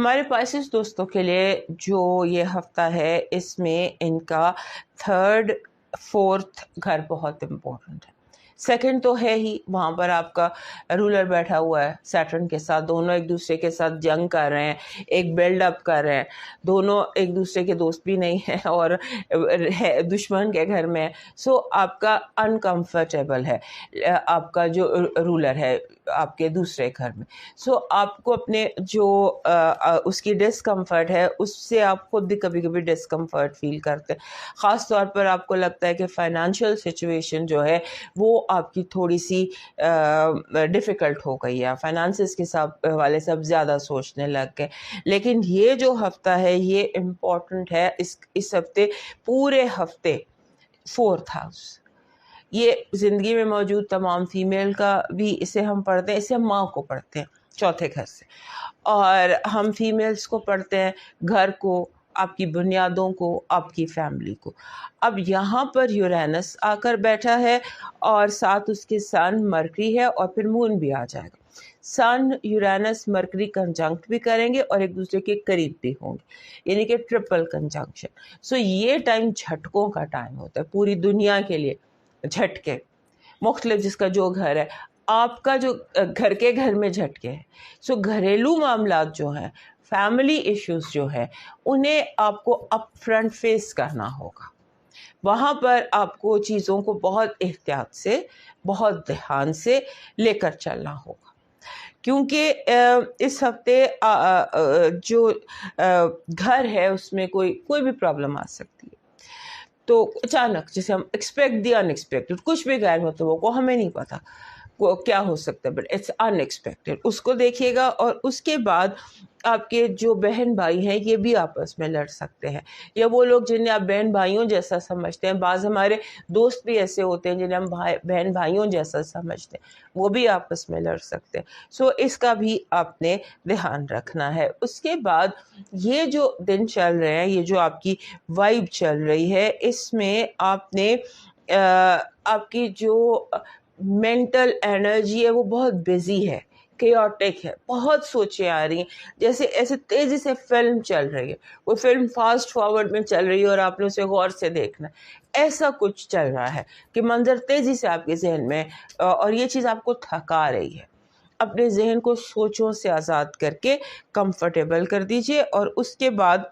ہمارے پائسس دوستوں کے لیے جو یہ ہفتہ ہے اس میں ان کا 3rd 4th گھر بہت امپورٹنٹ ہے. سیکنڈ تو ہے ہی، وہاں پر آپ کا رولر بیٹھا ہوا ہے سیٹرن کے ساتھ، دونوں ایک دوسرے کے ساتھ جنگ کر رہے ہیں، ایک بلڈ اپ کر رہے ہیں، دونوں ایک دوسرے کے دوست بھی نہیں ہیں اور دشمن کے گھر میں. سو آپ کا انکمفرٹیبل ہے آپ کا جو رولر ہے آپ کے دوسرے گھر میں. سو آپ کو اپنے جو اس کی ڈسکمفرٹ ہے اس سے آپ خود بھی کبھی کبھی ڈسکمفرٹ فیل کرتے ہیں. خاص طور پر آپ کو لگتا ہے کہ فائنانشیل سچویشن جو ہے وہ آپ کی تھوڑی سی ڈیفیکلٹ ہو گئی ہے، فائنانسز کے حوالے سے آپ زیادہ سوچنے لگ گئے. لیکن یہ جو ہفتہ ہے یہ امپورٹنٹ ہے. اس ہفتے پورے ہفتے 4th ہاؤس یہ زندگی میں موجود تمام فیمیل کا بھی اسے ہم پڑھتے ہیں، اسے ہم ماں کو پڑھتے ہیں چوتھے گھر سے، اور ہم فیمیلز کو پڑھتے ہیں گھر کو، آپ کی بنیادوں کو، آپ کی فیملی کو. اب یہاں پر یورینس آ کر بیٹھا ہے اور ساتھ اس کے سن مرکری ہے اور پھر مون بھی آ جائے گا. سن یورینس مرکری کنجنکٹ بھی کریں گے اور ایک دوسرے کے قریب بھی ہوں گے، یعنی کہ ٹرپل کنجنکشن. سو یہ ٹائم جھٹکوں کا ٹائم ہوتا ہے پوری دنیا کے لیے. جھٹکے مختلف، جس کا جو گھر ہے، آپ کا جو گھر کے گھر میں جھٹکے ہیں. سو گھریلو معاملات جو ہیں، فیملی ایشوز جو ہیں، انہیں آپ کو اپ فرنٹ فیس کرنا ہوگا. وہاں پر آپ کو چیزوں کو بہت احتیاط سے، بہت دھیان سے لے کر چلنا ہوگا، کیونکہ اس ہفتے جو گھر ہے اس میں کوئی بھی پرابلم آ سکتی ہے. تو اچانک، جسے ہم ایکسپیکٹ دی ان ایکسپیکٹڈ، کچھ بھی غیر متوقع، ہمیں نہیں پتا کیا ہو سکتا ہے، بٹ اٹس ان ایکسپیکٹڈ، اس کو دیکھیے گا. اور اس کے بعد آپ کے جو بہن بھائی ہیں یہ بھی آپس میں لڑ سکتے ہیں، یا وہ لوگ جنہیں آپ بہن بھائیوں جیسا سمجھتے ہیں، بعض ہمارے دوست بھی ایسے ہوتے ہیں جنہیں ہم بہن بھائیوں جیسا سمجھتے ہیں، وہ بھی آپس میں لڑ سکتے ہیں. سو اس کا بھی آپ نے دھیان رکھنا ہے. اس کے بعد یہ جو دن چل رہے ہیں، یہ جو آپ کی وائب چل رہی ہے، اس میں آپ نے آپ کی جو مینٹل انرجی ہے وہ بہت بزی ہے، کیوٹک ہے، بہت سوچیں آ رہی ہیں، جیسے ایسے تیزی سے فلم چل رہی ہے، وہ فلم فاسٹ فارورڈ میں چل رہی ہے اور آپ نے اسے غور سے دیکھنا ہے. ایسا کچھ چل رہا ہے کہ منظر تیزی سے آپ کے ذہن میں، اور یہ چیز آپ کو تھکا رہی ہے. اپنے ذہن کو سوچوں سے آزاد کر کے کمفرٹیبل کر دیجئے. اور اس کے بعد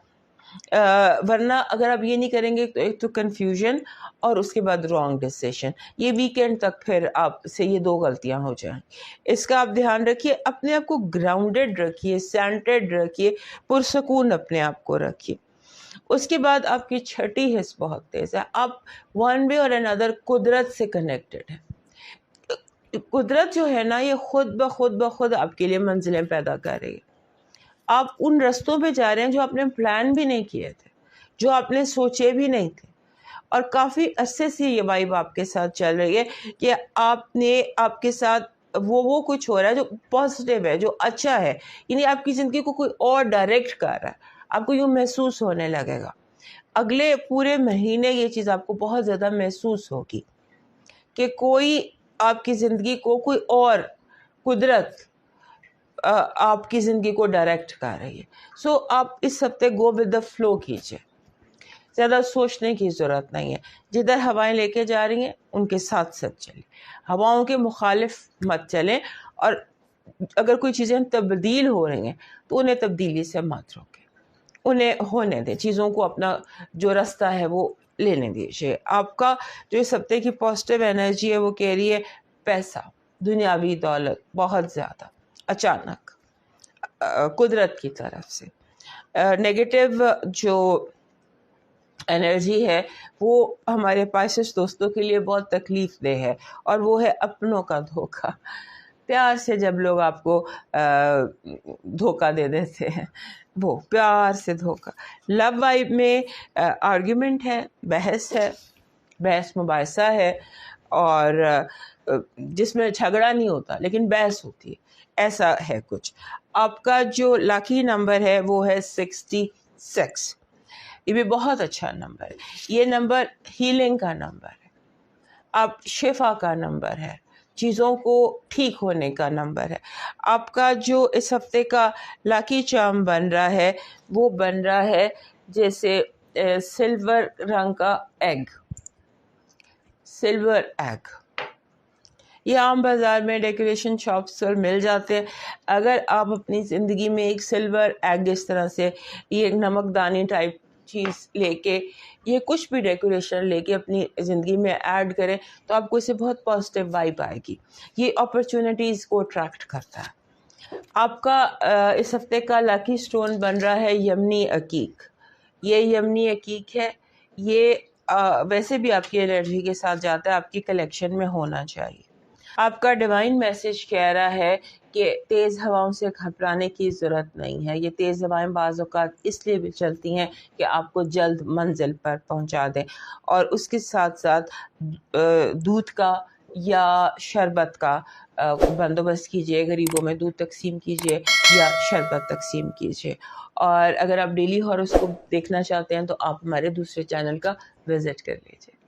ورنہ اگر آپ یہ نہیں کریں گے تو ایک تو کنفیوژن اور اس کے بعد رانگ ڈیسیشن. یہ ویکینڈ تک پھر آپ سے یہ 2 غلطیاں ہو جائیں. اس کا آپ دھیان رکھیے، اپنے آپ کو گراؤنڈڈ رکھیے، سینٹرڈ رکھیے، پرسکون اپنے آپ کو رکھیے. اس کے بعد آپ کی چھٹی حص بہت تیز ہے. آپ ون وے اور another قدرت سے کنیکٹڈ ہے. قدرت جو ہے نا یہ خود بخود آپ کے لیے منزلیں پیدا کر رہی ہے. آپ ان رستوں پہ جا رہے ہیں جو آپ نے پلان بھی نہیں کیے تھے، جو آپ نے سوچے بھی نہیں تھے. اور کافی عرصے سے یہ وائب آپ کے ساتھ چل رہی ہے کہ آپ کے ساتھ وہ کچھ ہو رہا ہے جو پازیٹیو ہے، جو اچھا ہے. یعنی آپ کی زندگی کو کوئی اور ڈائریکٹ کر رہا ہے، آپ کو یوں محسوس ہونے لگے گا. اگلے پورے مہینے یہ چیز آپ کو بہت زیادہ محسوس ہوگی کہ کوئی آپ کی زندگی کو، کوئی اور قدرت آپ کی زندگی کو ڈائریکٹ کر رہی ہے. سو آپ اس ہفتے گو ود دا فلو کیجئے، زیادہ سوچنے کی ضرورت نہیں ہے. جدھر ہوائیں لے کے جا رہی ہیں ان کے ساتھ چلیں، ہواؤں کے مخالف مت چلیں. اور اگر کوئی چیزیں تبدیل ہو رہی ہیں تو انہیں تبدیلی سے مت روکیں، انہیں ہونے دیں، چیزوں کو اپنا جو رستہ ہے وہ لینے دیجیے. آپ کا جو اس ہفتے کی پازیٹیو انرجی ہے وہ کہہ رہی ہے پیسہ، دنیاوی دولت بہت زیادہ اچانک قدرت کی طرف سے. نیگیٹو جو انرجی ہے وہ ہمارے پائسس دوستوں کے لیے بہت تکلیف دہ ہے، اور وہ ہے اپنوں کا دھوکہ. پیار سے جب لوگ آپ کو دھوکہ دے دیتے ہیں، وہ پیار سے دھوکہ. لو وائب میں آرگیومنٹ ہے، بحث مباحثہ ہے، اور جس میں جھگڑا نہیں ہوتا لیکن بحث ہوتی ہے، ایسا ہے کچھ. آپ کا جو لاکی نمبر ہے وہ ہے 66. یہ بھی بہت اچھا نمبر ہے. یہ نمبر ہیلنگ کا نمبر ہے، آپ شفا کا نمبر ہے. چیزوں کو ٹھیک ہونے کا نمبر ہے. آپ کا جو اس ہفتے کا لاکی چارم بن رہا ہے وہ بن رہا ہے جیسے سلور رنگ کا ایگ. سلور ایگ یہ عام بازار میں ڈیکوریشن شاپس پر مل جاتے ہیں. اگر آپ اپنی زندگی میں ایک سلور ایگ اس طرح سے یہ ایک نمک دانی ٹائپ چیز لے کے یہ کچھ بھی ڈیکوریشن لے کے اپنی زندگی میں ایڈ کریں تو آپ کو اسے بہت پازیٹیو وائب آئے گی. یہ اپرچونیٹیز کو اٹریکٹ کرتا ہے. آپ کا اس ہفتے کا لاکی سٹون بن رہا ہے یمنی عقیق. یہ یمنی عقیق ہے. یہ ویسے بھی آپ کی انرجی کے ساتھ جاتا ہے, آپ کی کلیکشن میں ہونا چاہیے. آپ کا ڈیوائن میسج کہہ رہا ہے کہ تیز ہواؤں سے گھبرانے کی ضرورت نہیں ہے. یہ تیز ہوائیں بعض اوقات اس لیے بھی چلتی ہیں کہ آپ کو جلد منزل پر پہنچا دیں, اور اس کے ساتھ ساتھ دودھ کا یا شربت کا بندوبست کیجیے. غریبوں میں دودھ تقسیم کیجیے یا شربت تقسیم کیجیے. اور اگر آپ ڈیلی ہاروسکوپ دیکھنا چاہتے ہیں تو آپ ہمارے دوسرے چینل کا وزٹ کر لیجیے.